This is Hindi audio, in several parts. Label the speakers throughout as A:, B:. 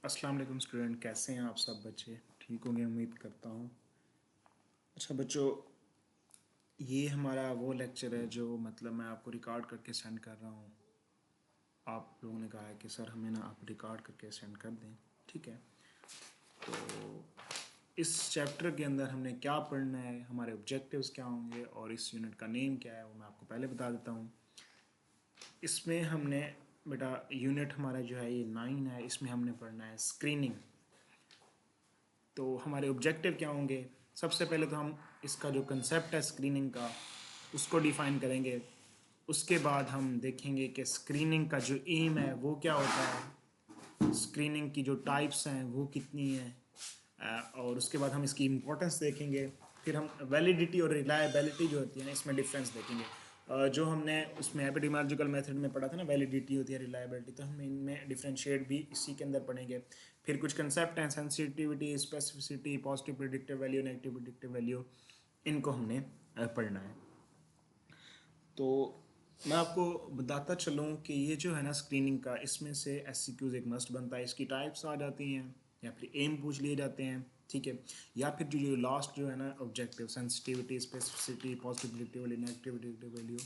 A: अस्सलाम वालेकुम स्टूडेंट, कैसे हैं आप सब बच्चे? ठीक होंगे उम्मीद करता हूँ। अच्छा बच्चों, ये हमारा वो लेक्चर है जो मतलब मैं आपको रिकॉर्ड करके सेंड कर रहा हूँ। आप लोगों ने कहा है कि सर हमें ना आप रिकॉर्ड करके सेंड कर दें, ठीक है। तो इस चैप्टर के अंदर हमने क्या पढ़ना है, हमारे ऑब्जेक्टिव्स क्या होंगे और इस यूनिट का नेम क्या है वो मैं आपको पहले बता देता हूँ। इसमें हमने बेटा यूनिट हमारा जो है ये 9 है, इसमें हमने पढ़ना है स्क्रीनिंग। तो हमारे ऑब्जेक्टिव क्या होंगे? सबसे पहले तो हम इसका जो कंसेप्ट है स्क्रीनिंग का उसको डिफ़ाइन करेंगे। उसके बाद हम देखेंगे कि स्क्रीनिंग का जो एम है वो क्या होता है, स्क्रीनिंग की जो टाइप्स हैं वो कितनी हैं, और उसके बाद हम इसकी इम्पोर्टेंस देखेंगे। फिर हम वैलिडिटी और रिलायबिलिटी जो होती है ना इसमें डिफरेंस देखेंगे। जो हमने उसमें एपिडेमियोलॉजिकल मेथड में पढ़ा था ना, वैलिडिटी होती है, रिलायबिलिटी, तो हम इनमें डिफरेंशिएट भी इसी के अंदर पढ़ेंगे। फिर कुछ कंसेप्ट हैं, sensitivity, specificity, positive predictive value, negative predictive value, इनको हमने पढ़ना है। तो मैं आपको बताता चलूँ कि ये जो है ना स्क्रीनिंग का, इसमें से एससीक्यूज एक मस्ट बनता है, इसकी टाइप्स आ जाती हैं या फिर एम पूछ लिए जाते हैं, ठीक है। या फिर जो लास्ट जो है ना objective, sensitivity, specificity, positive predictive value, negative predictive value.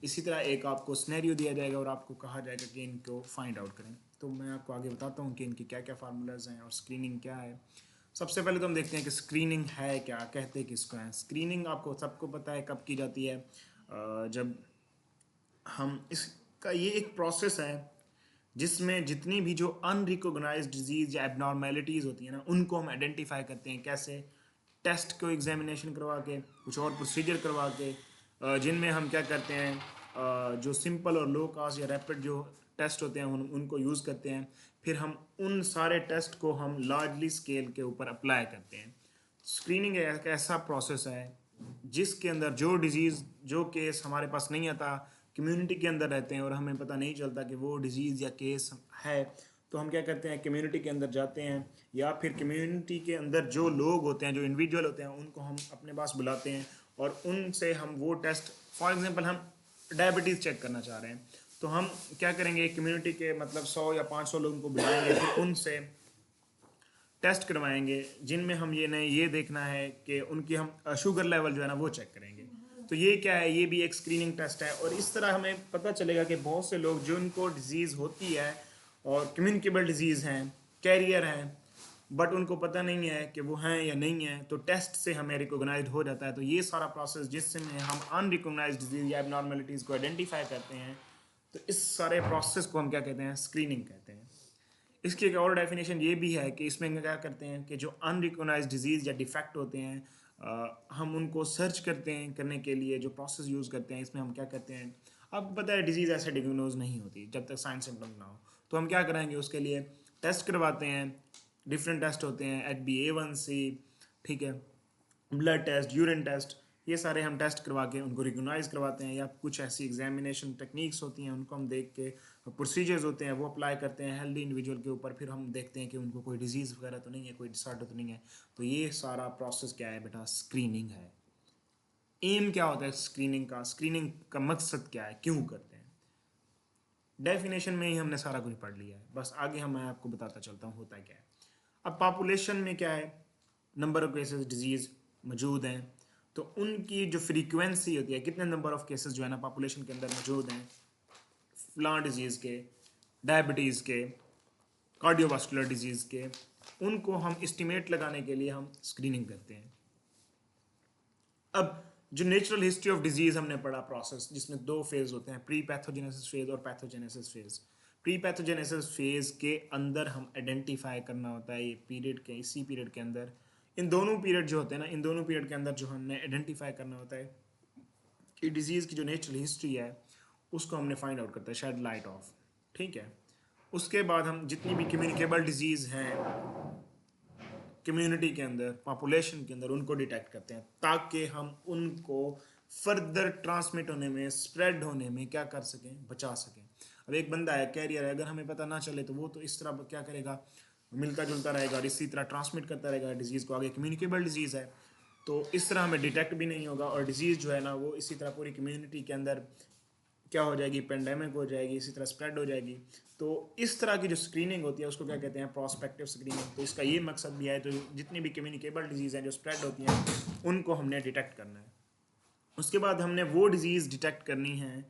A: इसी तरह एक आपको सिनेरियो दिया जाएगा और आपको कहा जाएगा कि इनको फाइंड आउट करें। तो मैं आपको आगे बताता हूँ कि इनके क्या क्या फार्मूलाज हैं और स्क्रीनिंग क्या है। सबसे पहले तो हम देखते हैं कि स्क्रीनिंग है क्या, कहते किसको हैं। स्क्रीनिंग आपको सबको पता है कब की जाती है, जब हम इसका, ये एक प्रोसेस है जिसमें जितनी भी जो अनरिकॉग्नाइज्ड डिजीज या एबनॉर्मेलिटीज़ होती हैं ना उनको हम आइडेंटिफाई करते हैं। कैसे? टेस्ट को एग्जामिनेशन करवा के, कुछ और प्रोसीजर करवा के, जिनमें हम क्या करते हैं, जो सिंपल और लो कास्ट या रैपिड जो टेस्ट होते हैं उनको यूज़ करते हैं। फिर हम उन सारे टेस्ट को हम लार्जली स्केल के ऊपर अप्लाई करते हैं। स्क्रीनिंग एक ऐसा प्रोसेस है जिसके अंदर जो डिजीज़, जो केस हमारे पास नहीं आता, कम्युनिटी के अंदर रहते हैं और हमें पता नहीं चलता कि वो डिजीज़ या केस है, तो हम क्या करते हैं, कम्युनिटी के अंदर जाते हैं या फिर कम्युनिटी के अंदर जो लोग होते हैं, जो इंडिविजुअल होते हैं, उनको हम अपने पास बुलाते हैं और उनसे हम वो टेस्ट, फॉर एग्जांपल हम डायबिटीज़ चेक करना चाह रहे हैं, तो हम क्या करेंगे, कम्युनिटी के मतलब 100 या 500 लोगों को बुलाएंगे, फिर उनसे टेस्ट करवाएंगे जिनमें हम ये देखना है कि उनकी हम शुगर लेवल जो है ना वो चेक करेंगे। तो ये क्या है, ये भी एक स्क्रीनिंग टेस्ट है। और इस तरह हमें पता चलेगा कि बहुत से लोग जिनको डिजीज़ होती है और कम्युनिकेबल डिजीज़ हैं, कैरियर हैं, बट उनको पता नहीं है कि वो हैं या नहीं है, तो टेस्ट से हमें रिकॉग्नाइज्ड हो जाता है। तो ये सारा प्रोसेस जिसमें हम अनरिकॉग्नाइज्ड डिजीज़ या एबनॉर्मेलिटीज़ को आइडेंटिफाई करते हैं, तो इस सारे प्रोसेस को हम क्या कहते हैं, स्क्रीनिंग कहते हैं। इसकी एक और डेफिनेशन ये भी है कि इसमें क्या करते हैं कि जो अनरिकॉग्नाइज्ड डिजीज़ या डिफेक्ट होते हैं, हम उनको सर्च करते हैं, करने के लिए जो प्रोसेस यूज़ करते हैं, इसमें हम क्या करते हैं, आपको पता है डिजीज़ ऐसे डिग्नोज नहीं होती जब तक साइंस सिम्टम ना हो। तो हम क्या कराएंगे, उसके लिए टेस्ट करवाते हैं। डिफरेंट टेस्ट होते हैं, HbA1c, ठीक है, ब्लड टेस्ट, यूरिन टेस्ट, ये सारे हम टेस्ट करवा के उनको रिकॉग्नाइज करवाते हैं। या कुछ ऐसी एग्जामिनेशन टेक्निक्स होती हैं, उनको हम देख के, प्रोसीजर्स होते हैं वो अप्लाई करते हैं हेल्दी इंडिविजुअल के ऊपर। फिर हम देखते हैं कि उनको कोई डिजीज़ वगैरह तो नहीं है, कोई डिसऑर्डर तो नहीं है। तो ये सारा प्रोसेस क्या है बेटा, स्क्रीनिंग है। एम क्या होता है स्क्रीनिंग का, स्क्रीनिंग का मकसद क्या है, क्यों करते हैं? डेफिनेशन में ही हमने सारा कुछ पढ़ लिया है, बस आगे मैं आपको बताता चलता हूँ होता क्या है। अब पॉपुलेशन में क्या है, नंबर ऑफ केसेस डिजीज़ मौजूद हैं, तो उनकी जो फ्रीक्वेंसी होती है, कितने नंबर ऑफ केसेस जो है ना पॉपुलेशन के अंदर मौजूद हैं, फ्लान डिजीज़ के, डायबिटीज़ के, कार्डियोवास्कुलर डिजीज़ के, उनको हम एस्टिमेट लगाने के लिए हम स्क्रीनिंग करते हैं। अब जो नेचुरल हिस्ट्री ऑफ डिजीज़ हमने पढ़ा प्रोसेस, जिसमें 2 फेज होते हैं, प्री पैथोजेनेसिस फेज और pathogenesis phase. Pre pathogenesis phase के अंदर हम आइडेंटिफाई करना होता है, ये पीरियड के, इसी पीरियड के अंदर, इन दोनों पीरियड जो होते हैं ना, इन दोनों पीरियड के अंदर जो हमने आइडेंटिफाई करना होता है कि डिजीज़ की जो नेचुरल हिस्ट्री है उसको हमने फाइंड आउट करता है, शेड लाइट ऑफ, ठीक है। उसके बाद हम जितनी भी कम्युनिकेबल डिजीज़ हैं कम्युनिटी के अंदर, पॉपुलेशन के अंदर, उनको डिटेक्ट करते हैं ताकि हम उनको फर्दर ट्रांसमिट होने में, स्प्रेड होने में क्या कर सकें, बचा सकें। अब एक बंदा है, कैरियर है, अगर हमें पता ना चले तो वो तो इस तरह क्या करेगा, मिलता जुलता रहेगा और इसी तरह ट्रांसमिट करता रहेगा डिजीज़ को आगे। कम्युनिकेबल डिजीज़ है तो इस तरह हमें डिटेक्ट भी नहीं होगा और डिजीज़ जो है ना वो इसी तरह पूरी कम्युनिटी के अंदर क्या हो जाएगी, पेंडेमिक हो जाएगी, इसी तरह स्प्रेड हो जाएगी। तो इस तरह की जो स्क्रीनिंग होती है उसको क्या कहते हैं, प्रोस्पेक्टिव स्क्रीनिंग। तो इसका ये मकसद भी है, तो जितनी भी कम्युनिकेबल डिजीज़ हैं जो स्प्रेड होती हैं उनको हमने डिटेक्ट करना है। उसके बाद हमने वो डिजीज़ डिटेक्ट करनी है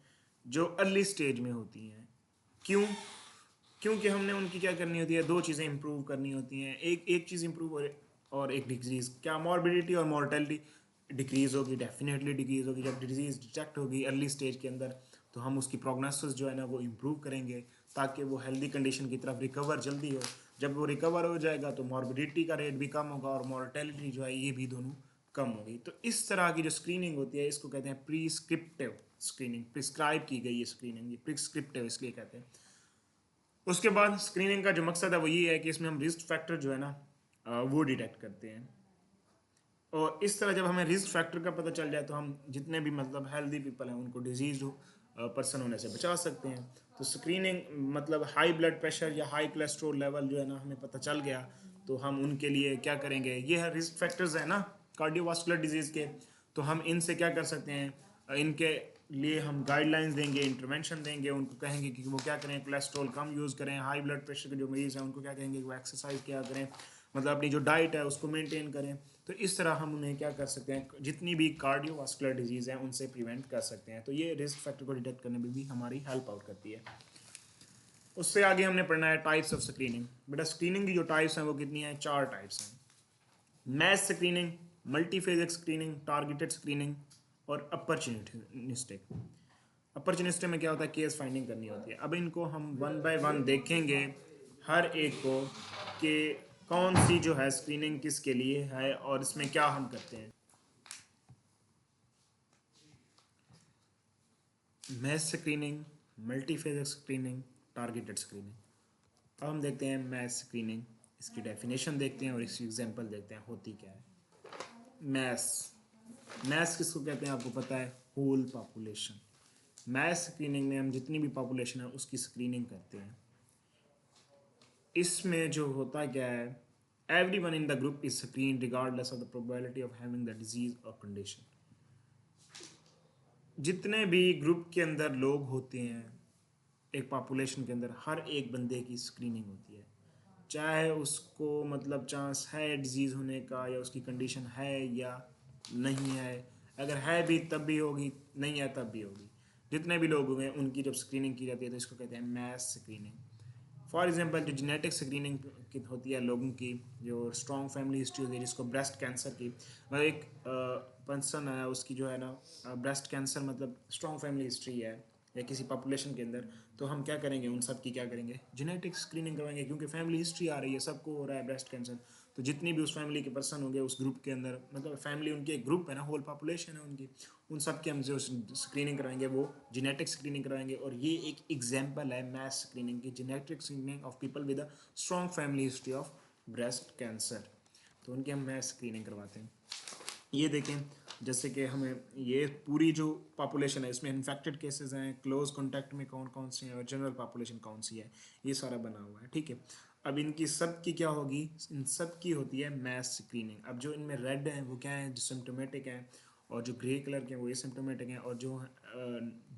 A: जो अर्ली स्टेज में होती हैं। क्यों? क्योंकि हमने उनकी क्या करनी होती है, दो चीज़ें इंप्रूव करनी होती हैं। एक चीज़ इंप्रूव और एक डिक्रीज़। क्या मॉर्बिडिटी और मॉर्टेलिटी डिक्रीज़ होगी? डेफिनेटली डिक्रीज़ होगी। जब डिजीज़ डिटेक्ट होगी अर्ली स्टेज के अंदर तो हम उसकी प्रोग्नोसिस जो है ना वो इम्प्रूव करेंगे ताकि वो हेल्दी कंडीशन की तरफ रिकवर जल्दी हो। जब वो रिकवर हो जाएगा तो मॉर्बिडिटी का रेट भी कम होगा और मॉर्टेलिटी जो है ये भी दोनों कम होगी। तो इस तरह की जो स्क्रीनिंग होती है इसको कहते हैं प्रिस्क्रिप्टिव स्क्रीनिंग। प्रिस्क्राइब की गई है स्क्रीनिंग, ये प्रिस्क्रिप्टिव इसलिए कहते हैं। उसके बाद स्क्रीनिंग का जो मकसद है वो ये है कि इसमें हम रिस्क फैक्टर जो है ना वो डिटेक्ट करते हैं। और इस तरह जब हमें रिस्क फैक्टर का पता चल जाए तो हम जितने भी मतलब हेल्दी पीपल हैं उनको डिजीज पर्सन होने से बचा सकते हैं। तो स्क्रीनिंग मतलब हाई ब्लड प्रेशर या हाई कोलेस्ट्रॉल लेवल जो है ना हमें पता चल गया तो हम उनके लिए क्या करेंगे, ये है रिस्क फैक्टर्स है ना कार्डियोवास्कुलर डिजीज़ के। तो हम इनसे क्या कर सकते हैं, इनके लिए हम गाइडलाइंस देंगे, इंटरवेंशन देंगे, उनको कहेंगे कि वो क्या करें, कोलेस्ट्रॉल कम यूज़ करें। हाई ब्लड प्रेशर के जो मरीज़ हैं उनको क्या कहेंगे कि वो एक्सरसाइज क्या करें, मतलब अपनी जो डाइट है उसको मेंटेन करें। तो इस तरह हम उन्हें क्या कर सकते हैं, जितनी भी कार्डियोवास्कुलर डिजीज़ हैं उनसे प्रिवेंट कर सकते हैं। तो ये रिस्क फैक्टर को डिटेक्ट करने में भी हमारी हेल्प आउट करती है। उससे आगे हमने पढ़ना है टाइप्स ऑफ स्क्रीनिंग। बेटा स्क्रीनिंग की जो टाइप्स हैं वो कितनी हैं, 4 टाइप्स हैं। Mass screening, multiphase screening, targeted screening और अपॉर्चुनिस्टिक। अपॉर्चुनिस्टिक में क्या होता है, केस फाइंडिंग करनी होती है। अब इनको हम वन बाय वन देखेंगे हर एक को कि कौन सी जो है स्क्रीनिंग किसके लिए है और इसमें क्या हम करते हैं। Mass screening, multiphase screening, targeted screening. अब हम देखते हैं मैस स्क्रीनिंग, इसकी डेफिनेशन देखते हैं और इसकी एग्जांपल देखते हैं होती क्या है। मैस, मैस किसको कहते हैं आपको पता है, होल पॉपुलेशन। मैस स्क्रीनिंग में हम जितनी भी पॉपुलेशन है उसकी स्क्रीनिंग करते हैं। इसमें जो होता क्या है, every one in the group is screen regardless of the probability of having the disease और कंडीशन। जितने भी ग्रुप के अंदर लोग होते हैं एक पॉपुलेशन के अंदर, हर एक बंदे की स्क्रीनिंग होती है, चाहे उसको मतलब चांस है डिजीज़ होने का या उसकी कंडीशन है या नहीं है। अगर है भी तब भी होगी, नहीं है तब भी होगी। जितने भी लोग हुए उनकी जब स्क्रीनिंग की जाती है तो इसको कहते हैं मैस स्क्रीनिंग। फॉर एग्जांपल जो जेनेटिक स्क्रीनिंग की होती है लोगों की, जो स्ट्रॉन्ग फैमिली हिस्ट्री होती है, जिसको ब्रेस्ट कैंसर की मतलब एक पर्सन है उसकी जो है ना ब्रेस्ट कैंसर मतलब स्ट्रॉन्ग फैमिली हिस्ट्री है या किसी पॉपुलेशन के अंदर, तो हम क्या करेंगे, उन सब की क्या करेंगे, जेनेटिक स्क्रीनिंग करवाएंगे। क्योंकि फैमिली हिस्ट्री आ रही है, सबको हो रहा है ब्रेस्ट कैंसर, तो जितनी भी उस फैमिली के पर्सन होंगे उस ग्रुप के अंदर, मतलब फैमिली उनकी एक ग्रुप है ना, होल पॉपुलेशन है उनकी, उन सब की हम जो स्क्रीनिंग कराएंगे वो जेनेटिक स्क्रीनिंग कराएंगे। और ये एक एग्जाम्पल है मैस स्क्रीनिंग की, genetic screening of people with a strong family history of breast cancer. तो उनकी हम मैस स्क्रीनिंग करवाते हैं। ये देखें, जैसे कि हमें ये पूरी जो पॉपुलेशन है इसमें इन्फेक्टेड केसेस हैं, क्लोज कॉन्टैक्ट में कौन कौन से हैं और जनरल पॉपुलेशन कौन सी है, ये सारा बना हुआ है, ठीक है। अब इनकी सब की क्या होगी, इन सब की होती है मैस स्क्रीनिंग। अब जो इनमें रेड हैं वो क्या है, जो सिम्टोमेटिक हैं, और जो ग्रे कलर के हैं वो एसिम्टोमेटिक हैं, और जो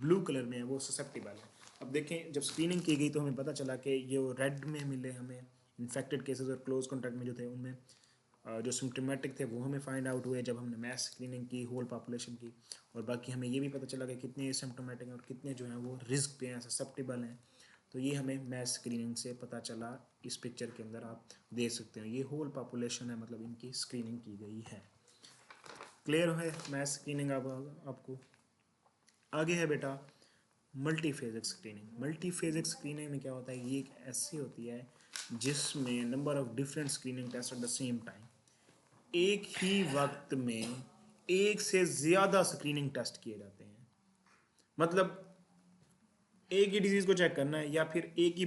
A: ब्लू कलर में है वो ससेप्टिबल है। अब देखें जब स्क्रीनिंग की गई तो हमें पता चला कि ये रेड में मिले हमें इन्फेक्टेड केसेस, और क्लोज कॉन्टैक्ट में जो थे उनमें जो सिम्टोमेटिक थे वो हमें फाइंड आउट हुए जब हमने मैस स्क्रीनिंग की होल पॉपुलेशन की। और बाकी हमें ये भी पता चला कि कितने सिम्टोमेटिक हैं और कितने जो हैं वो रिस्क पे हैं, ससेप्टिबल हैं। तो ये हमें मैस स्क्रीनिंग से पता चला। इस पिक्चर के अंदर आप देख सकते हो ये होल पॉपुलेशन है, मतलब इनकी स्क्रीनिंग की गई है। क्लियर है मैस स्क्रीनिंग आपको। आगे है बेटा मल्टीफेजिक स्क्रीनिंग। मल्टीफेजिक स्क्रीनिंग में क्या होता है, ये एक ऐसी होती है जिसमें number of different screening test at the same time, एक ही वक्त में एक से ज़्यादा स्क्रीनिंग टेस्ट किए जाते हैं। मतलब एक ही डिजीज़ को चेक करना है या फिर एक ही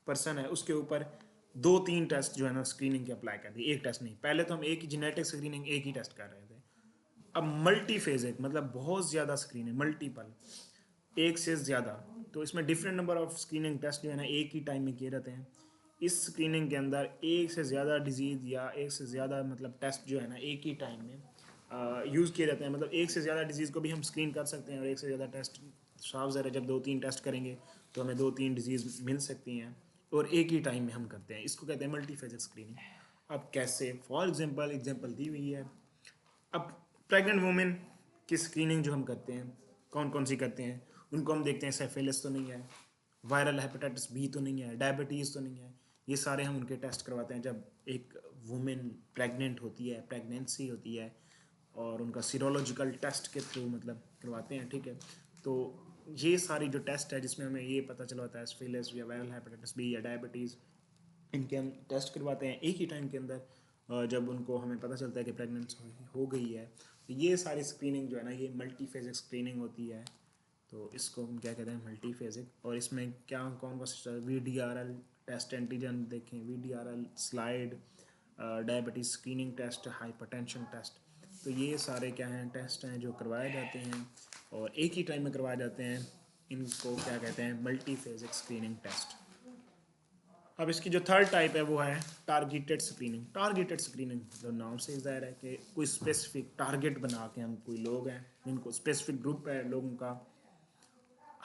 A: पर्सन है उसके ऊपर दो तीन टेस्ट जो है ना स्क्रीनिंग के अप्लाई कर दी, एक टेस्ट नहीं। पहले तो हम एक ही जेनेटिक स्क्रीनिंग एक ही टेस्ट कर रहे थे, अब मल्टी फेजिक मतलब बहुत ज़्यादा स्क्रीनिंग, मल्टीपल, एक से ज़्यादा। तो इसमें different number of screening test जो है ना एक ही टाइम में किए जाते हैं। इस स्क्रीनिंग के अंदर एक से ज़्यादा डिजीज़ या एक से ज़्यादा मतलब टेस्ट जो है ना एक ही टाइम में यूज़ किए जाते हैं। मतलब एक से ज़्यादा डिजीज़ को भी हम स्क्रीन कर सकते हैं और एक से ज़्यादा टेस्ट साफ ज़रा जब 2-3 टेस्ट करेंगे तो हमें 2-3 डिजीज़ मिल सकती हैं और एक ही टाइम में हम करते हैं, इसको कहते हैं मल्टीफेजेस स्क्रीनिंग। अब कैसे, फॉर एग्जांपल दी हुई है। अब प्रेग्नेंट वुमेन की स्क्रीनिंग जो हम करते हैं, कौन कौन सी करते हैं, उनको हम देखते हैं सिफिलिस तो नहीं है, वायरल हेपेटाइटिस बी तो नहीं है, डायबिटीज़ तो नहीं है, ये सारे हम उनके टेस्ट करवाते हैं जब एक वुमेन प्रेग्नेंट होती है, प्रेगनेंसी होती है, और उनका सीरोलॉजिकल टेस्ट के थ्रू मतलब करवाते हैं, ठीक है। तो ये सारी जो टेस्ट है जिसमें हमें ये पता चलवाता है सिफिलिस या वायरल हेपेटाइटिस बी या डायबिटीज़, इनके हम टेस्ट करवाते हैं एक ही टाइम के अंदर, जब उनको हमें पता चलता है कि प्रेगनेंसी हो गई है। तो ये सारी स्क्रीनिंग जो है ना, ये मल्टीफेजिक स्क्रीनिंग होती है। तो इसको हम क्या कहते हैं, मल्टीफेजिक। और इसमें क्या कौन कौन सा VDRL टेस्ट, एंटीजन देखें, VDRL slide, diabetes screening test, hypertension test. तो ये सारे क्या हैं, टेस्ट हैं जो करवाए जाते हैं और एक ही टाइम में करवाए जाते हैं। इनको क्या कहते हैं, मल्टीफेजिक स्क्रीनिंग टेस्ट। अब इसकी जो थर्ड टाइप है वो है टारगेटेड स्क्रीनिंग। टारगेटेड स्क्रीनिंग मतलब नाम से ज़ाहिर है कि कोई स्पेसिफिक टारगेट बना के, हम कोई लोग हैं जिनको स्पेसिफिक ग्रुप है लोगों का,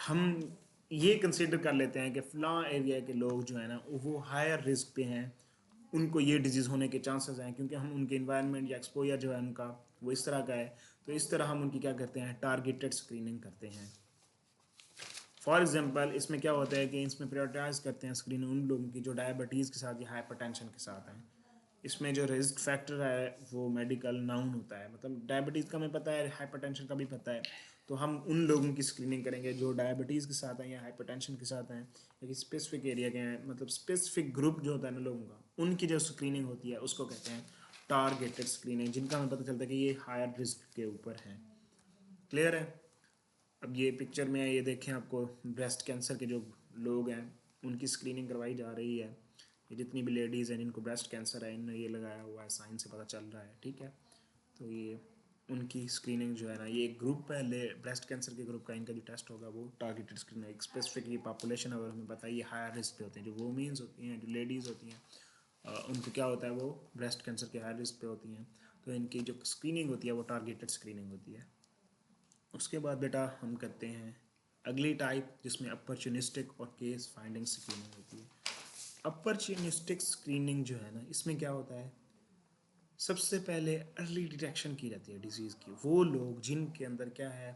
A: हम ये कंसिडर कर लेते हैं कि फ़लाँ एरिया के लोग जो है ना वो हायर रिस्क पे हैं, उनको ये डिजीज़ होने के चांसेस हैं, क्योंकि हम उनके इन्वायरमेंट या एक्सपोजर जो है उनका वो इस तरह का है। तो इस तरह हम उनकी क्या करते हैं, टारगेटेड स्क्रीनिंग करते हैं। फॉर एग्जांपल इसमें क्या होता है कि इसमें प्रायोरिटाइज करते हैं स्क्रीन उन लोगों की जो डायबिटीज़ के साथ या हाइपरटेंशन के साथ हैं। इसमें जो रिस्क फैक्टर है वो मेडिकल नाउन होता है, मतलब डायबिटीज़ का हमें पता है, हाइपरटेंशन का भी पता है। तो हम उन लोगों की स्क्रीनिंग करेंगे जो डायबिटीज़ के साथ हैं या हाइपरटेंशन के साथ हैं या किसी स्पेसिफिक एरिया के हैं, मतलब स्पेसिफिक ग्रुप जो होता है ना लोगों का, उनकी जो स्क्रीनिंग होती है उसको कहते हैं टारगेटेड स्क्रीनिंग, जिनका हमें पता चलता है कि ये हायर रिस्क के ऊपर हैं। क्लियर है। अब ये पिक्चर में ये देखें, आपको ब्रेस्ट कैंसर के जो लोग हैं उनकी स्क्रीनिंग करवाई जा रही है। ये जितनी भी लेडीज़ हैं जिनको ब्रेस्ट कैंसर है, इन्हें ये लगाया हुआ है, साइन से पता चल रहा है, ठीक है। तो ये उनकी स्क्रीनिंग जो है ना, ये एक ग्रुप है ब्रेस्ट कैंसर के ग्रुप का, इनका जो टेस्ट होगा वो टारगेटेड स्क्रीनिंग, एक स्पेसिफिक ये पॉपुलेशन अगर हमें पता है ये हायर रिस्क पे होते हैं, जो वुमेन्स होती हैं, जो लेडीज़ होती हैं, उनको क्या होता है, वो ब्रेस्ट कैंसर के हायर रिस्क पे होती हैं। तो इनकी जो स्क्रीनिंग होती है वो टारगेटेड स्क्रीनिंग होती है। उसके बाद बेटा हम करते हैं अगली टाइप, जिसमें अपॉर्चुनिस्टिक और केस फाइंडिंग स्क्रीनिंग होती है। अपॉर्चुनिस्टिक स्क्रीनिंग जो है ना, इसमें क्या होता है, सबसे पहले अर्ली डिटेक्शन की जाती है डिजीज़ की। वो लोग जिनके अंदर क्या है,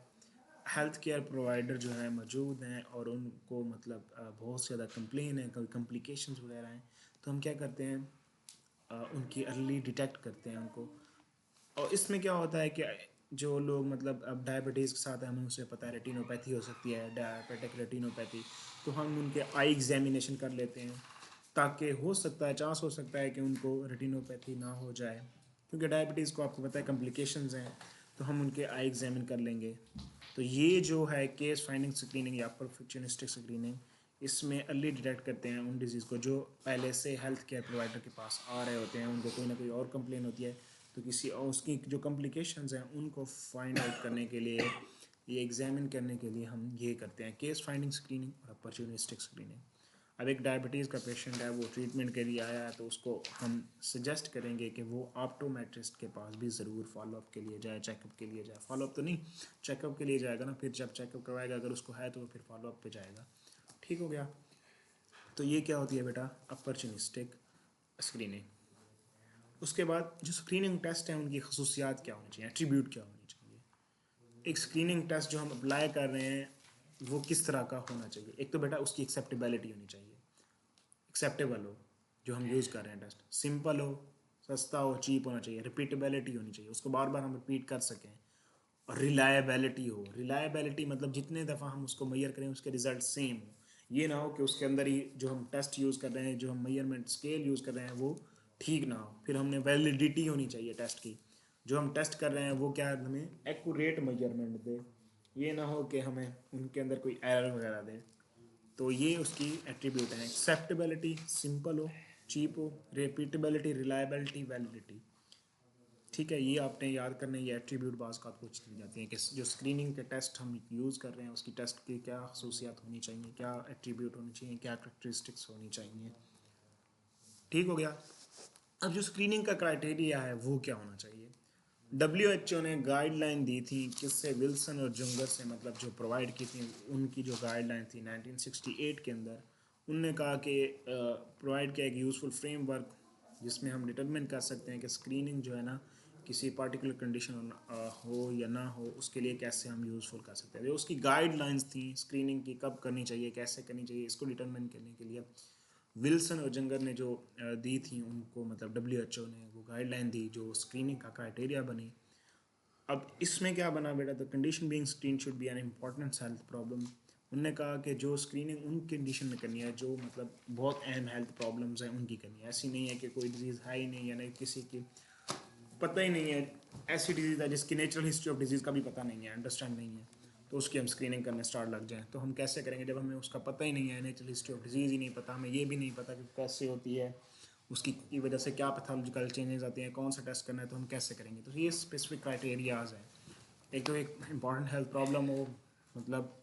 A: हेल्थ केयर प्रोवाइडर जो है मौजूद हैं और उनको मतलब बहुत ज़्यादा कंप्लेन है, कोई कॉम्प्लिकेशंस वगैरह हैं, तो हम क्या करते हैं, उनकी अर्ली डिटेक्ट करते हैं उनको। और इसमें क्या होता है कि जो लोग मतलब अब डायबिटीज़ के साथ हमें उसे पता है रेटिनोपैथी हो सकती है, डायबिटिक रेटिनोपैथी, तो हम उनके आई एग्जामिनेशन कर लेते हैं, ताकि हो सकता है, चांस हो सकता है कि उनको रेटिनोपैथी ना हो जाए, क्योंकि डायबिटीज़ को आपको पता है कॉम्प्लिकेशंस हैं। तो हम उनके आई एग्जामिन कर लेंगे। तो ये जो है केस फाइंडिंग स्क्रीनिंग या परफेक्शनिस्टिक स्क्रीनिंग, इसमें अर्ली डिटेक्ट करते हैं उन डिजीज़ को जो पहले से हेल्थ केयर प्रोवाइडर के पास आ रहे होते हैं, उनको कोई ना कोई और कंप्लेन होती है, तो किसी और उसकी जो कॉम्प्लिकेशंस हैं उनको फाइंड आउट करने के लिए, ये एग्जामिन करने के लिए हम ये करते हैं केस फाइंडिंग स्क्रीनिंग और अपॉर्चुनिस्टिक स्क्रीनिंग। अब एक डायबिटीज़ का पेशेंट है, वो ट्रीटमेंट के लिए आया है, तो उसको हम सजेस्ट करेंगे कि वो ऑप्टोमेट्रिस्ट के पास भी ज़रूर फॉलोअप के लिए जाए, चेकअप के लिए जाए। फॉलोअप तो नहीं, चेकअप के लिए जाएगा ना, फिर जब चेकअप करवाएगा अगर उसको है तो वो फिर फॉलोअप पे जाएगा। ठीक हो गया। तो ये क्या होती है बेटा, अपॉर्चुनिस्टिक स्क्रीनिंग। उसके बाद जो स्क्रीनिंग टेस्ट हैं उनकी खसूसियात क्या होनी चाहिए, एट्रीब्यूट क्या होनी चाहिए। एक स्क्रीनिंग टेस्ट जो हम अप्लाई कर रहे हैं वो किस तरह का होना चाहिए। एक तो बेटा उसकी एक्सेप्टेबिलिटी होनी चाहिए, एक्सेप्टेबल हो जो हम यूज़ कर रहे हैं टेस्ट, सिंपल हो, सस्ता हो, चीप होना चाहिए, रिपीटेबिलिटी होनी चाहिए, उसको बार बार हम रिपीट कर सकें, और रिलायबिलिटी हो। रिलायबिलिटी मतलब जितने दफ़ा हम उसको मैयर करें उसके रिज़ल्ट सेम हो। ये ना हो कि उसके अंदर ही जो हम टेस्ट यूज़ कर रहे हैं, जो हम मैयरमेंट स्केल यूज़ कर रहे हैं वो ठीक ना हो। फिर हमने वैलिडिटी होनी चाहिए टेस्ट की, जो हम टेस्ट कर रहे हैं वो क्या हमें एक्यूरेट मैयरमेंट दे, ये ना हो कि हमें उनके अंदर कोई एरर वगैरह दे। तो ये उसकी एट्रीब्यूट है, एक्सेप्टेबिलिटी, सिंपल हो, चीप हो, रिपीटेबिलिटी, रिलायबिलिटी, वैलिडिटी। ठीक है, ये आपने याद करना है, ये एट्रीब्यूट बाज़ का पूछ ली जाती हैं कि जो स्क्रीनिंग के टेस्ट हम यूज़ कर रहे हैं उसकी टेस्ट की क्या खसूसियात होनी चाहिए, क्या एट्रीब्यूट होनी चाहिए, क्या करेक्टरिस्टिक्स होनी चाहिए। ठीक हो गया। अब जो स्क्रीनिंग का क्राइटेरिया है वो क्या होना चाहिए। WHO ने गाइडलाइन दी थी किससे, विल्सन और जुंगर से, मतलब जो प्रोवाइड की थी उनकी जो गाइडलाइन थी 1968 के अंदर। उनने कहा कि प्रोवाइड किया एक यूज़फुल फ्रेमवर्क जिसमें हम डिटरमिन कर सकते हैं कि स्क्रीनिंग जो है ना किसी पार्टिकुलर कंडीशन हो या ना हो, उसके लिए कैसे हम यूज़फुल कर सकते हैं। उसकी गाइडलाइंस थी स्क्रीनिंग की, कब करनी चाहिए, कैसे करनी चाहिए, इसको डिटरमिन करने के लिए विल्सन और जंगर ने जो दी थी उनको, मतलब WHO ने वो गाइडलाइन दी जो स्क्रीनिंग का क्राइटेरिया बनी। अब इसमें क्या बना बेटा, the condition being screen should be an important health problem. उनने कहा कि जो स्क्रीनिंग उन कंडीशन में करनी है जो मतलब बहुत अहम हेल्थ प्रॉब्लम्स हैं उनकी करनी है। ऐसी नहीं है कि कोई डिजीज़ है ही नहीं, या नहीं किसी की पता ही नहीं है, ऐसी डिजीज़ है जिसकी नेचुरल हिस्ट्री ऑफ डिजीज़ का भी पता नहीं है, अंडरस्टैंड नहीं है, तो उसकी हम स्क्रीनिंग करने स्टार्ट लग जाएँ। तो हम कैसे करेंगे जब हमें उसका पता ही नहीं है, नेचुरल हिस्ट्री ऑफ डिजीज़ ही नहीं पता, हमें ये भी नहीं पता कि कैसे होती है, उसकी की वजह से क्या पैथोलॉजिकल चेंजेस आती हैं, कौन सा टेस्ट करना है, तो हम कैसे करेंगे। तो ये स्पेसिफिक क्राइटेरियाज हैं। एक तो एक इंपॉर्टेंट हेल्थ प्रॉब्लम हो, मतलब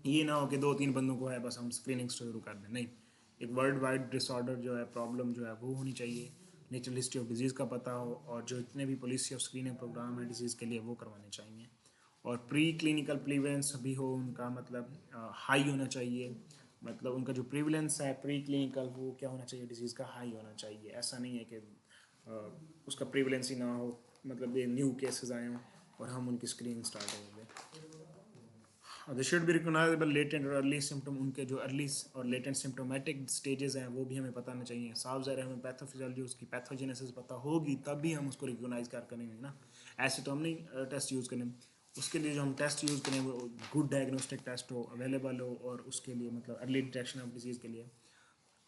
A: ये ना हो कि 2-3 बंदों को है बस हम स्क्रीनिंग शुरू कर दें, नहीं। एक वर्ल्ड वाइड डिसऑर्डर जो है, प्रॉब्लम जो है वो होनी चाहिए, नेचुरल हिस्ट्री ऑफ डिजीज़ का पता हो, और जो इतने भी पॉलिसी ऑफ स्क्रीनिंग प्रोग्राम है डिजीज़ के लिए वो करवाने चाहिए। और प्री क्लिनिकल प्रीवेलेंस भी हो उनका, मतलब हाई होना चाहिए, मतलब उनका जो प्रीवलेंस है प्री क्लिनिकल वो क्या होना चाहिए, डिजीज़ का हाई होना चाहिए। ऐसा नहीं है कि उसका प्रीवलेंस ही ना हो, मतलब ये न्यू केसेस आए हों और हम उनकी स्क्रीनिंग स्टार्ट हो गए। They should be recognisable latent और अर्ली सिम्टम, उनके जो अर्ली और लेटेंट सिम्टोमेटिक स्टेजेस हैं वो भी हमें पता होना चाहिए। साफ ज़ाहिर है हमें पैथोफिजियोलॉजी उसकी पैथोजेनेसिस पता होगी तब भी हम उसको रिकॉग्नाइज कर करेंगे ना, ऐसे तो हम नहीं टेस्ट यूज़ करें। उसके लिए जो हम टेस्ट यूज़ करें वो गुड डायग्नोस्टिक टेस्ट हो, अवेलेबल हो, और उसके लिए मतलब अर्ली डिटेक्शन ऑफ डिजीज़ के लिए,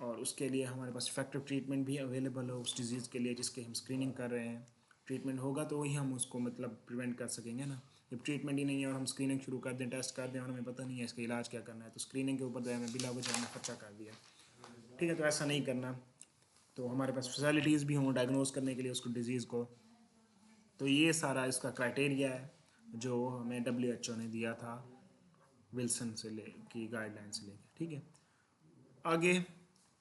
A: और उसके लिए हमारे पास इफेक्टिव ट्रीटमेंट भी अवेलेबल हो उस डिज़ीज़ के लिए जिसके हम स्क्रीनिंग कर रहे हैं। ट्रीटमेंट होगा तो वही हम उसको मतलब प्रिवेंट कर सकेंगे ना। जब ट्रीटमेंट ही नहीं है और हम स्क्रीनिंग शुरू कर दें, टेस्ट कर दें और हमें पता नहीं है इसका इलाज क्या करना है, तो स्क्रीनिंग के ऊपर जो है हमें बिला वजह हमने खर्चा कर दिया। ठीक है, तो ऐसा नहीं करना। तो हमारे पास फैसिलिटीज़ भी हों डायग्नोज करने के लिए उसको डिज़ीज़ को। तो ये सारा इसका क्राइटेरिया है जो हमें WHO ने दिया था विल्सन से ले की गाइडलाइन से लेकर। ठीक है, आगे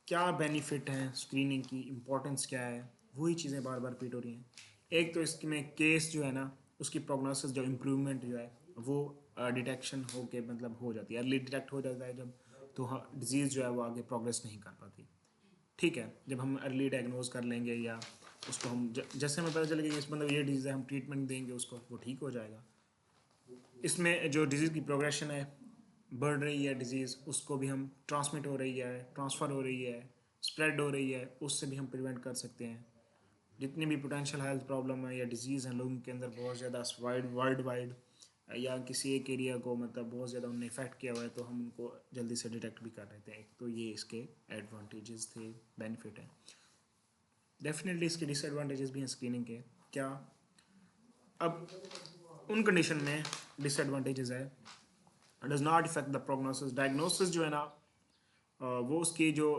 A: क्या बेनिफिट हैं स्क्रीनिंग की, इम्पोर्टेंस क्या है, वही चीज़ें बार बार रिपीट हो रही हैं। एक तो इसमें केस जो है ना उसकी प्रोग्नोसिस जो इम्प्रूवमेंट जो है वो डिटेक्शन हो के मतलब हो जाती है, अर्ली डिटेक्ट हो जाता है जब, तो हाँ डिजीज़ जो है वो आगे प्रोग्रेस नहीं कर पाती। ठीक है, जब हम अर्ली डायग्नोज कर लेंगे या उसको हम जैसे हमें पता चलेगा कि इस बंदे को ये डिजीज़ है, हम ट्रीटमेंट देंगे उसको, वो ठीक हो जाएगा। इसमें जो डिज़ीज़ की प्रोग्रेशन है, बढ़ रही है डिज़ीज़, उसको भी हम ट्रांसमिट हो रही है, ट्रांसफ़र हो रही है, स्प्रेड हो रही है, उससे भी हम प्रिवेंट कर सकते हैं। जितनी भी पोटेंशियल हेल्थ प्रॉब्लम है या डिजीज़ हैं लोगों के अंदर बहुत ज़्यादा वर्ल्ड वाइड, या किसी एक एरिया को मतलब बहुत ज़्यादा उन्होंने इफेक्ट किया हुआ है, तो हम उनको जल्दी से डिटेक्ट भी कर लेते हैं। तो ये इसके एडवांटेजेस थे, बेनिफिट है। डेफिनेटली इसके डिसएडवांटेजेस भी हैं स्क्रीनिंग के। क्या, अब उन कंडीशन में डिसएडवांटेजेस है, does not effect the prognosis. Diagnosis जो है ना वो उसकी जो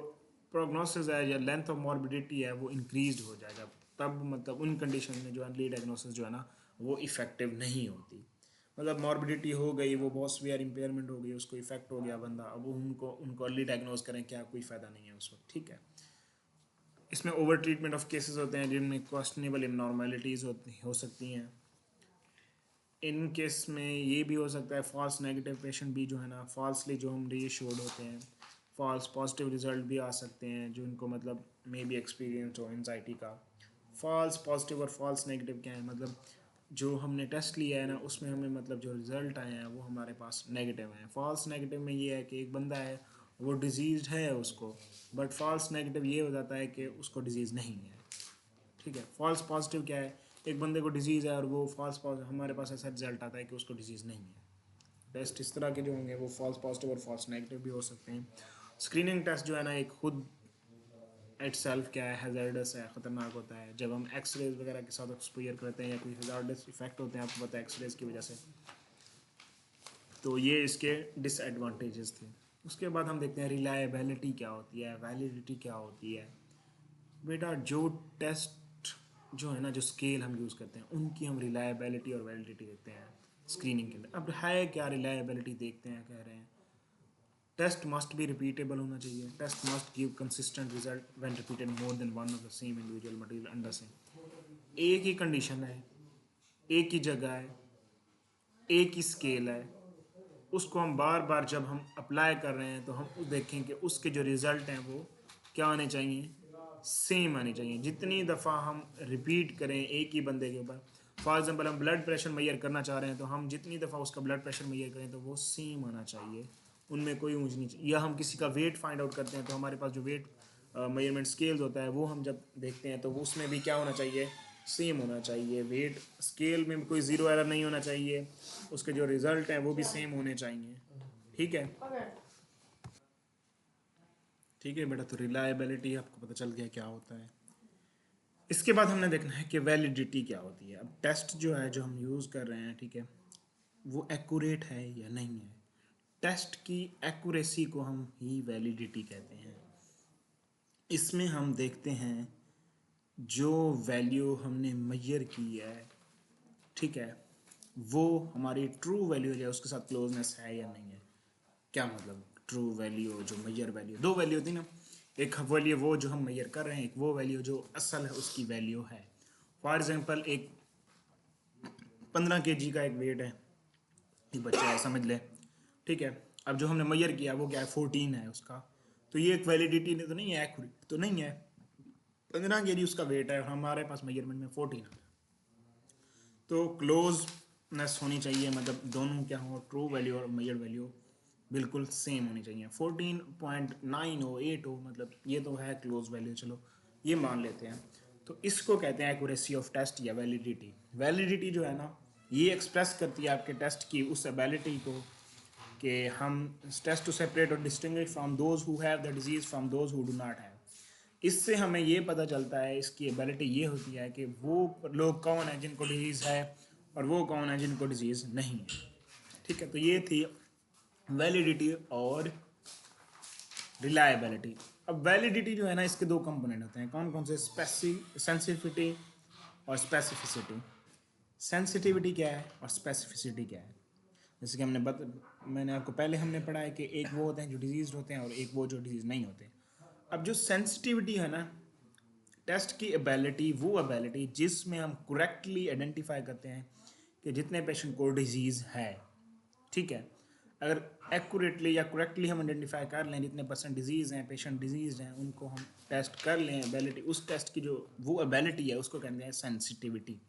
A: प्रोग्नोसिस है या लेंथ ऑफ मॉर्बिडिटी है वो इंक्रीज हो जाएगा, तब मतलब उन कंडीशन में जो अर्ली डायग्नोसिस जो है ना वो इफ़ेक्टिव नहीं होती। मतलब मॉर्बिडिटी हो गई, वो बहुत सीवियर इम्पेयरमेंट हो गई, उसको इफेक्ट हो गया बंदा, अब उनको उनको अर्ली डायग्नोज करें क्या, कोई फ़ायदा नहीं है उस वक्त। ठीक है, इसमें ओवर ट्रीटमेंट ऑफ केसेस होते हैं जिनमें क्वेश्चनेबल इननॉर्मेलिटीज़ हो सकती हैं। इन केस में ये भी हो सकता है फॉल्स नेगेटिव पेशेंट भी जो है ना फॉल्सली जो हम रीअश्योर्ड होते हैं, फॉल्स पॉजिटिव रिजल्ट भी आ सकते हैं जो इनको मतलब मे बी एक्सपीरियंस हो एंजाइटी का। फॉल्स पॉजिटिव और फॉल्स नेगेटिव क्या है, मतलब जो हमने टेस्ट लिया है ना उसमें हमें मतलब जो रिज़ल्ट आए हैं वो हमारे पास नेगेटिव हैं। फॉल्स नेगेटिव में ये है कि एक बंदा है वो डिजीज़ है उसको, बट फॉल्स नेगेटिव ये हो जाता है कि उसको डिजीज़ नहीं है। ठीक है, फॉल्स पॉजिटिव क्या है, एक बंदे को डिजीज़ है और वो फॉल्स पॉजिटिव हमारे पास ऐसा रिजल्ट आता है कि उसको डिजीज़ नहीं है। टेस्ट इस तरह के जो होंगे वो फॉल्स पॉजिटिव और फॉल्स नेगेटिव भी हो सकते हैं। स्क्रीनिंग टेस्ट जो है ना एक खुद इट सेल्फ क्या है, हैज़ार्डस है, ख़तरनाक होता है। जब हम एक्सरेज वगैरह के साथ एक्सपोजर करते हैं या कोई हैज़ार्डस इफेक्ट होते हैं आपको पता है एक्सरेज की वजह से, तो ये इसके डिसएडवांटेजेस थे। उसके बाद हम देखते हैं रिलायबिलिटी क्या होती है, वैलिडिटी क्या होती है। बेटा जो टेस्ट जो है ना जो स्केल हम यूज़ करते हैं उनकी हम रिलायबिलिटी और वैलिडिटी देखते हैं स्क्रीनिंग के अंदर। अब है क्या रिलायबिलिटी देखते हैं, कह रहे हैं टेस्ट मस्ट बी रिपीटेबल होना चाहिए, test must give consistent result when repeated more than one of the same individual material under same. एक ही कंडीशन है, एक ही जगह है, एक ही स्केल है, उसको हम बार बार जब हम अप्लाई कर रहे हैं तो हम देखें कि उसके जो रिज़ल्ट हैं वो क्या आने चाहिए, सेम आने चाहिए। जितनी दफ़ा हम रिपीट करें एक ही बंदे के ऊपर, फॉर एग्जांपल हम ब्लड प्रेशर मेजर करना चाह रहे हैं तो हम जितनी दफ़ा उसका ब्लड प्रेशर मेजर करें तो वो सेम आना चाहिए, उनमें कोई ऊंच नीच। या हम किसी का वेट फाइंड आउट करते हैं तो हमारे पास जो वेट मेजरमेंट स्केल्स होता है वो हम जब देखते हैं तो वो उसमें भी क्या होना चाहिए, सेम होना चाहिए। वेट स्केल में भी कोई ज़ीरो एरर नहीं होना चाहिए, उसके जो रिज़ल्ट हैं वो भी सेम होने चाहिए। ठीक है, ठीक है बेटा। तो रिलायबिलिटी आपको पता चल गया क्या होता है। इसके बाद हमने देखना है कि वैलिडिटी क्या होती है। अब टेस्ट जो है जो हम यूज़ कर रहे हैं, ठीक है, वो एक्यूरेट है या नहीं है। टेस्ट की एक्यूरेसी को हम ही वैलिडिटी कहते हैं। इसमें हम देखते हैं जो वैल्यू हमने मेजर की है, ठीक है, वो हमारी ट्रू वैल्यू है, उसके साथ क्लोजनेस है या नहीं है। क्या मतलब ट्रू वैल्यू, जो मेजर वैल्यू, दो वैल्यू होती है ना, एक वैल्यू वो जो हम मेजर कर रहे हैं, एक वो वैल्यू जो असल है उसकी वैल्यू है। फॉर एग्जांपल एक 15 kg का एक वेट है, एक बच्चा है समझ ले, ठीक है। अब जो हमने मेजर किया वो क्या है, 14 है उसका, तो ये एक वैलिडिटी तो नहीं है, एक्यूरेट तो नहीं है। 15 kg उसका वेट है और हमारे पास मेजरमेंट में 14 है, तो क्लोजनेस होनी चाहिए, मतलब दोनों क्या हो, ट्रू वैल्यू और मेजर वैल्यू बिल्कुल सेम होनी चाहिए। 14.9 हो, 8 हो, मतलब ये तो है क्लोज वैल्यू, चलो ये मान लेते हैं। तो इसको कहते हैं एक्यूरेसी ऑफ टेस्ट या वैलिडिटी। वैलिडिटी जो है ना, ये एक्सप्रेस करती है आपके टेस्ट की उस एबिलिटी को कि हम टेस्ट टू सेपरेट और distinguish from those who have the disease from those who do not have. इससे हमें ये पता चलता है, इसकी एबिलिटी ये होती है कि वो लोग कौन है जिनको डिजीज़ है और वो कौन है जिनको डिजीज़ नहीं है। ठीक है, तो ये थी वैलिडिटी और रिलायबिलिटी। अब वैलिडिटी जो है ना, इसके दो कंपोनेंट होते हैं, कौन कौन से, सेंसिटिविटी और स्पेसिफिसिटी। सेंसिटिविटी क्या है और स्पेसिफिसिटी क्या है। जैसे कि मैंने आपको पहले हमने पढ़ा है कि एक वो होते हैं जो डिजीज होते हैं और एक वो जो डिजीज नहीं होते। अब जो सेंसिटिविटी है ना, टेस्ट की एबिलिटी, वो एबिलिटी जिसमें हम करेक्टली आइडेंटिफाई करते हैं कि जितने पेशेंट को डिजीज़ है, ठीक है, अगर एक्यूरेटली या करेक्टली हम आइडेंटिफाई कर लें जितने परसेंट डिजीज़ हैं, पेशेंट डिजीज़ हैं, उनको हम टेस्ट कर लें, एबिलिटी, उस टेस्ट की जो वो एबिलिटी है उसको कहते हैं सेंसिटिविटी।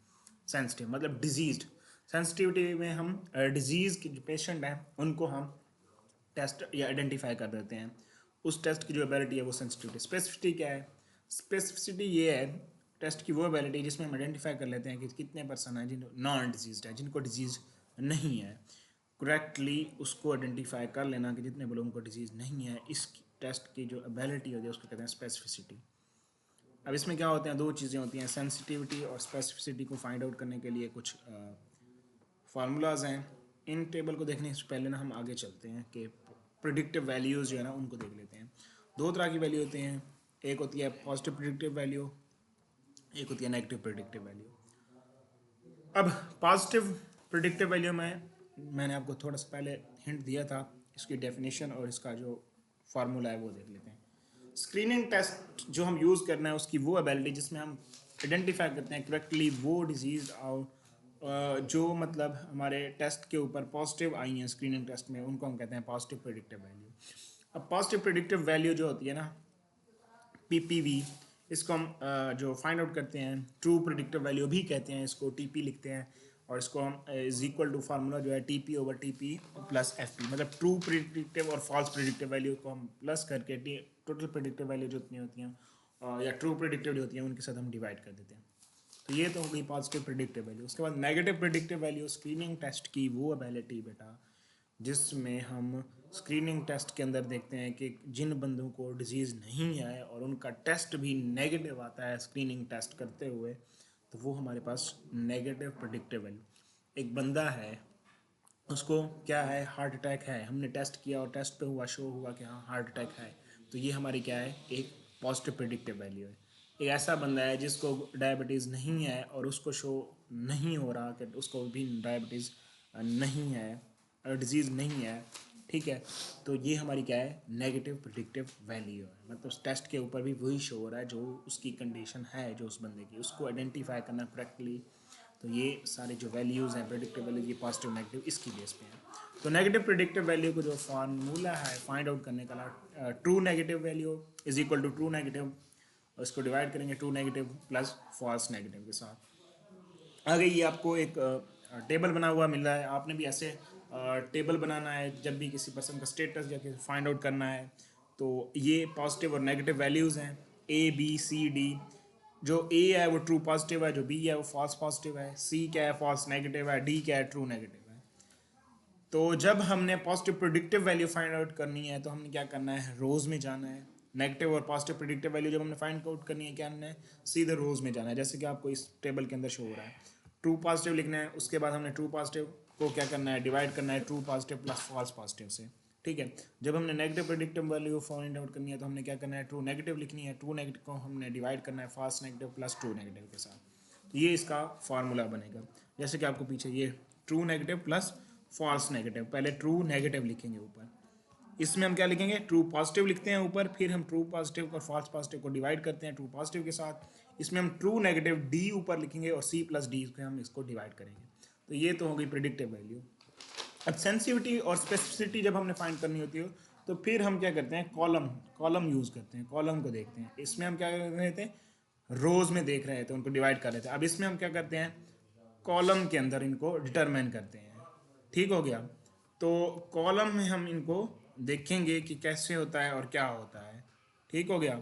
A: सेंसिटिव मतलब डिजीज्ड। सेंसिटिविटी में हम डिजीज़ के जो पेशेंट हैं उनको हम टेस्ट या आइडेंटिफाई कर देते हैं, उस टेस्ट की जो एबिलिटी है वो सेंसिटिविटी। स्पेसिफिसिटी क्या है, स्पेसिफिसिटी ये है टेस्ट की वो एबिलिटी जिसमें हम आइडेंटिफाई कर लेते हैं कि कितने पर्सन हैं जिन नॉन डिजीज है, जिनको डिजीज़ नहीं है, करेक्टली उसको आइडेंटिफाई कर लेना कि जितने लोगों को डिजीज़ नहीं है, इस टेस्ट की जो एबिलिटी होती है उसको कहते हैं स्पेसिफिसिटी। अब इसमें क्या होते हैं, दो चीज़ें होती हैं, सेंसिटिविटी और स्पेसिफिसिटी को फाइंड आउट करने के लिए कुछ फार्मूलाज हैं। इन टेबल को देखने से पहले ना हम आगे चलते हैं कि प्रिडिक्टिव वैल्यूज़ जो है ना उनको देख लेते हैं। दो तरह की वैल्यू होती हैं, एक होती है पॉजिटिव प्रिडिक्टिव वैल्यू, एक होती है नेगेटिव प्रिडिक्टिव वैल्यू। अब पॉजिटिव प्रिडिक्टिव वैल्यू में मैंने आपको थोड़ा सा पहले हिंट दिया था, इसकी डेफिनेशन और इसका जो फार्मूला है वो देख लेते हैं। स्क्रीनिंग टेस्ट जो हम यूज़ करना है उसकी वो एबिलिटी जिसमें हम आइडेंटिफाई करते हैं करेक्टली वो डिजीज़ और जो मतलब हमारे टेस्ट के ऊपर पॉजिटिव आई हैं स्क्रीनिंग टेस्ट में, उनको हम कहते हैं पॉजिटिव प्रिडिक्टिव वैल्यू। अब पॉजिटिव प्रिडिक्टिव वैल्यू जो होती है ना, पीपीवी, इसको हम जो फाइंड आउट करते हैं, ट्रू प्रिडिक्टिव वैल्यू भी कहते हैं इसको, टीपी लिखते हैं, और इसको हम इज इक्वल टू फार्मूला जो है TP over TP plus FP, मतलब ट्रू प्रिडिक्टिव और फॉल्स प्रिडिक्टिव वैल्यू को हम प्लस करके टोटल प्रिडिक्टिव वैल्यू जितनी होती हैं या ट्रू प्रिडिक्टिव जो होती हैं उनके साथ हम डिवाइड कर देते हैं। तो ये तो हो गई पॉजिटिव प्रिडिक्टिव वैल्यू। उसके बाद negative predictive value, screening test की वो एबिलिटी बेटा जिसमें हम स्क्रीनिंग टेस्ट के अंदर देखते हैं कि जिन बंदों को डिजीज़ नहीं है और उनका टेस्ट भी नेगेटिव आता है स्क्रीनिंग टेस्ट करते हुए, तो वो हमारे पास नेगेटिव प्रिडिक्टिव वैल्यू। एक बंदा है, उसको क्या है, हार्ट अटैक है, हमने टेस्ट किया और टेस्ट पे हुआ, शो हुआ कि हाँ हार्ट अटैक है, तो ये हमारी क्या है, एक पॉजिटिव प्रिडिक्टिव वैल्यू है। एक ऐसा बंदा है जिसको डायबिटीज़ नहीं है और उसको शो नहीं हो रहा कि उसको भी डायबिटीज़ नहीं है, डिजीज़ नहीं है, ठीक है, तो ये हमारी क्या है, नेगेटिव प्रिडिक्टिव वैल्यू है। मतलब उस टेस्ट के ऊपर भी वही शो हो रहा है जो उसकी कंडीशन है, जो उस बंदे की, उसको आइडेंटिफाई करना करेक्टली तो ये सारे जो वैल्यूज़ हैं प्रेडिक्टिव वैल्यूज, ये पॉजिटिव नेगेटिव इसकी बेस पे हैं। तो नेगेटिव प्रेडिक्टिव वैल्यू को जो फार्मूला है फाइंड आउट करने का, true negative value is equal to true negative, उसको डिवाइड करेंगे true negative plus false negative के साथ। आगे ये आपको एक टेबल बना हुआ मिल रहा है, आपने भी ऐसे टेबल बनाना है जब भी किसी पर्सन का स्टेटस या फाइंड आउट करना है। तो ये पॉजिटिव और नेगेटिव वैल्यूज़ हैं ए बी सी डी। जो ए है वो ट्रू पॉजिटिव है, जो बी है वो फॉल्स पॉजिटिव है, सी क्या है फॉल्स नेगेटिव है, डी क्या है ट्रू नेगेटिव है। तो जब हमने positive predictive value find out करनी है तो हमने क्या करना है, रोज में जाना है। नेगेटिव और पॉजिटिव प्रेडिक्टिव वैल्यू जब हमने फाइंड आउट करनी है क्या करना है, सीधे रोज में जाना है, जैसे कि आपको इस टेबल के अंदर शो हो रहा है। ट्रू पॉजिटिव लिखना है, उसके बाद हमने ट्रू पॉजिटिव को क्या करना है, डिवाइड करना है true positive plus false positive से। ठीक है, जब हमने negative predictive value find out करनी है तो हमने क्या करना है, ट्रू नेगेटिव लिखनी है, ट्रू नेगेटिव को हमने डिवाइड करना है false negative plus true negative के साथ। तो ये इसका फार्मूला बनेगा, जैसे कि आपको पीछे ये true negative plus false negative, पहले ट्रू नेगेटिव लिखेंगे ऊपर, इसमें हम क्या लिखेंगे, ट्रू पॉजिटिव लिखते हैं ऊपर, फिर हम ट्रू पॉजिटिव और फॉल्स पॉजिटिव को डिवाइड करते हैं ट्रू पॉजिटिव के साथ। इसमें हम ट्रू नेगेटिव डी ऊपर लिखेंगे और सी प्लस डी को हम इसको डिवाइड करेंगे। तो ये तो हो गई प्रेडिक्टिव वैल्यू। अब सेंसिटिविटी और स्पेसिफिसिटी जब हमने फाइंड करनी होती हो तो फिर हम क्या करते हैं, कॉलम यूज़ करते हैं, कॉलम को देखते हैं। इसमें हम क्या कर रहे थे, रोज में देख रहे थे, उनको डिवाइड कर रहे थे। अब इसमें हम क्या करते हैं, कॉलम के अंदर इनको डिटरमाइन करते हैं। ठीक हो गया, तो कॉलम में हम इनको देखेंगे कि कैसे होता है और क्या होता है। ठीक हो गया।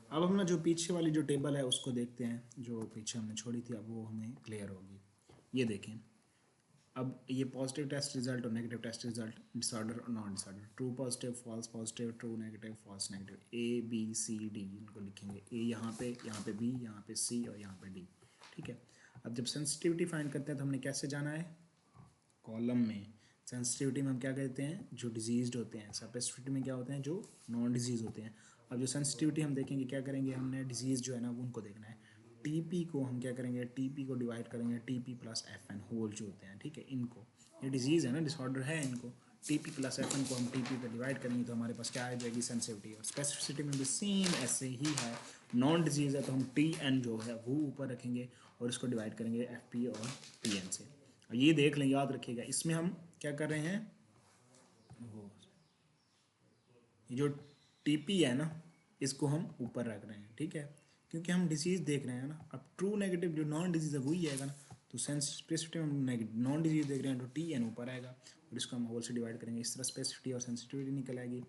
A: अब हम ना जो पीछे वाली जो टेबल है उसको देखते हैं, जो पीछे हमने छोड़ी थी, अब वो हमें क्लियर होगी। ये देखें, अब ये पॉजिटिव टेस्ट रिजल्ट और नेगेटिव टेस्ट रिजल्ट, डिसऑर्डर और non disorder, true positive false positive, true negative false negative, A B C D इनको लिखेंगे, ए यहाँ पे बी, यहाँ पे सी और यहाँ पे डी। ठीक है, अब जब सेंसिटिविटी फाइंड करते हैं तो हमने कैसे जाना है, कॉलम में। सेंसिटिविटी में हम क्या कहते हैं, जो डिजीज़ होते हैं। स्पेसिफिसिटी में क्या होते हैं, जो नॉन डिजीज़ होते हैं। अब जो सेंसिटिविटी हम देखेंगे, क्या करेंगे, हमने डिजीज़ जो है ना वो उनको देखना है। टीपी को हम क्या करेंगे, टीपी को डिवाइड करेंगे टीपी प्लस एफएन होल जो होते हैं। ठीक है, इनको, ये डिजीज़ है ना, डिसऑर्डर है, इनको टीपी प्लस एफएन को हम टीपी पे डिवाइड करेंगे तो हमारे पास क्या आ जाएगी, सेंसिटिविटी। और स्पेसिफिसिटी में भी सेम ऐसे ही है, नॉन डिजीज़ है तो हम टी एन जो है वो ऊपर रखेंगे और इसको डिवाइड करेंगे एफ पी और टी एन से। ये देख लें, याद रखिएगा, इसमें हम क्या कर रहे हैं, वो ये जो टीपी है ना इसको हम ऊपर रख रहे हैं। ठीक है, क्योंकि हम डिजीज़ देख रहे हैं ना। अब ट्रू नेगेटिव जो नॉन डिजीज़ है वही आएगा ना, तो सेंसिटिविटी में हम नॉन डिजीज़ देख रहे हैं तो टी एन ऊपर आएगा और इसको हम होल से डिवाइड करेंगे। इस तरह स्पेसिफिसिटी और सेंसिटिविटी निकल आएगी।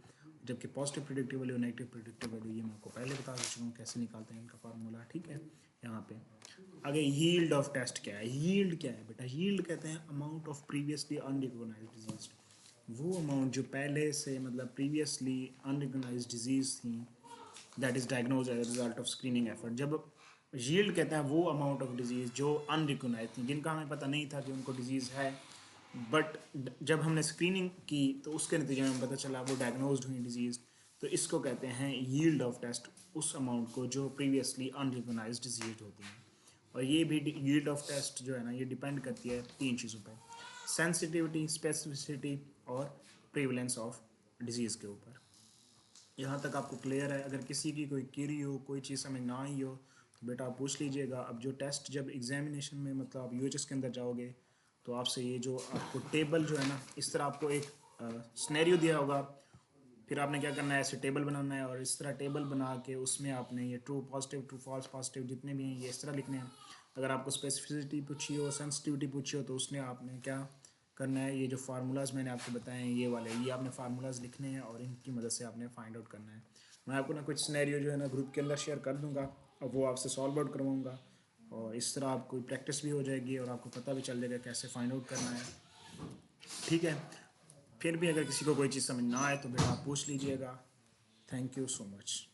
A: जबकि पॉजिटिव प्रेडिक्टिव वैल्यू और नेगेटिव प्रेडिक्टिव वैल्यू ये मैं आपको पहले बता चुका हूँ कैसे निकालते हैं इनका फार्मूला। ठीक है, यहाँ पे आगे यील्ड ऑफ टेस्ट क्या है। यील्ड क्या है बेटा, यील्ड कहते हैं amount of previously unrecognised disease, वो अमाउंट जो पहले से मतलब प्रीवियसली अनरिकॉग्नाइज्ड डिजीज थी, that is diagnose as result of screening effort. जब यील्ड कहते हैं वो अमाउंट ऑफ डिजीज जो अनरिकॉग्नाइज थी, जिनका हमें पता नहीं था कि उनको डिजीज़ है, बट जब हमने स्क्रीनिंग की तो उसके नतीजे में पता चला वो डायग्नोज्ड हुई डिजीज़। तो इसको कहते हैं यील्ड ऑफ टेस्ट, उस अमाउंट को जो प्रीवियसली अनरिकॉग्नाइज्ड डिजीज होती है। और ये भी यील्ड ऑफ टेस्ट जो है ना ये डिपेंड करती है तीन चीज़ों पर, सेंसिटिविटी, स्पेसिफिसिटी और प्रीवलेंस ऑफ डिजीज़ के ऊपर। यहाँ तक आपको क्लियर है। अगर किसी की कोई क्वेरी हो, कोई चीज़ समझ ना आई हो तो बेटा आप पूछ लीजिएगा। अब जो टेस्ट जब एग्जामिनेशन में मतलब आप यूएचएस के अंदर जाओगे तो आपसे ये जो आपको टेबल जो है ना, इस तरह आपको एक सिनेरियो दिया होगा, फिर आपने क्या करना है, ऐसे टेबल बनाना है और इस तरह टेबल बना के उसमें आपने ये true positive, true false positive जितने भी हैं ये इस तरह लिखने हैं। अगर आपको स्पेसिफिसिटी पूछी हो, सेंसिटिविटी पूछी हो तो उसने आपने क्या करना है, ये जो फार्मूलाज मैंने आपको बताए हैं ये वाले, ये आपने फार्मूलाज लिखने हैं और इनकी मदद से आपने फाइंड आउट करना है। मैं आपको ना कुछ सिनेरियो जो है ना ग्रुप के अंदर शेयर कर दूंगा और वो आपसे सॉल्व आउट करवाऊँगा और इस तरह आपको प्रैक्टिस भी हो जाएगी और आपको पता भी चल जाएगा कैसे फाइंड आउट करना है। ठीक है, फिर भी अगर किसी को कोई चीज़ समझ ना आए तो बेटा आप पूछ लीजिएगा। Thank you so much.